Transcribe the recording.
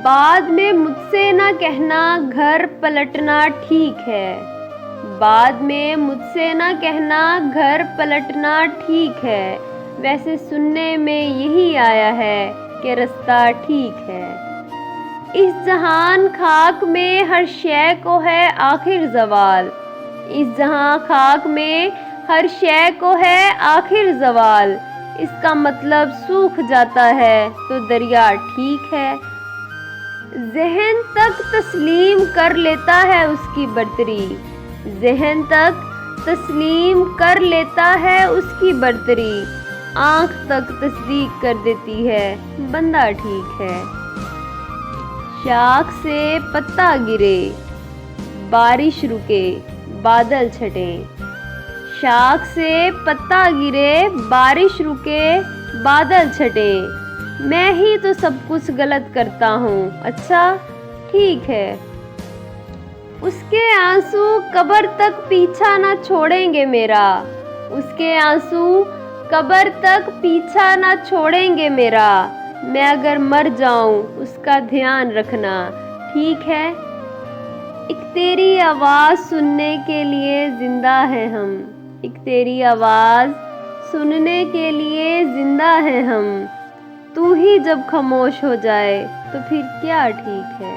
بعد میں مجھ سے نہ کہنا گھر پلٹنا ٹھیک ہے، بعد میں مجھ سے نہ کہنا گھر پلٹنا ٹھیک ہے، ویسے سننے میں یہی آیا ہے کہ رستہ ٹھیک ہے۔ اس جہان خاک میں ہر شے کو ہے آخر زوال، اس جہاں خاک میں ہر شے کو ہے آخر زوال، اس کا مطلب سوکھ جاتا ہے تو دریا ٹھیک ہے۔ ذہن تک تسلیم کر لیتا ہے اس کی برتری، ذہن تک تسلیم کر لیتا ہے اس کی برتری، آنکھ تک تصدیق کر دیتی ہے بندہ ٹھیک ہے۔ شاخ سے پتا گرے، بارش رکے، بادل چھٹیں، شاخ سے پتا گرے، بارش رکے، بادل چھٹیں، میں ہی تو سب کچھ غلط کرتا ہوں، اچھا ٹھیک ہے۔ اس کے آنسو قبر تک پیچھا نہ چھوڑیں گے میرا، اس کے آنسو قبر تک پیچھا نہ چھوڑیں گے میرا، میں اگر مر جاؤں اس کا دھیان رکھنا ٹھیک ہے۔ ایک تیری آواز سننے کے لیے زندہ ہیں ہم، ایک تیری آواز سننے کے لیے زندہ ہیں ہم، تو ہی جب خاموش ہو جائے تو پھر کیا ٹھیک ہے۔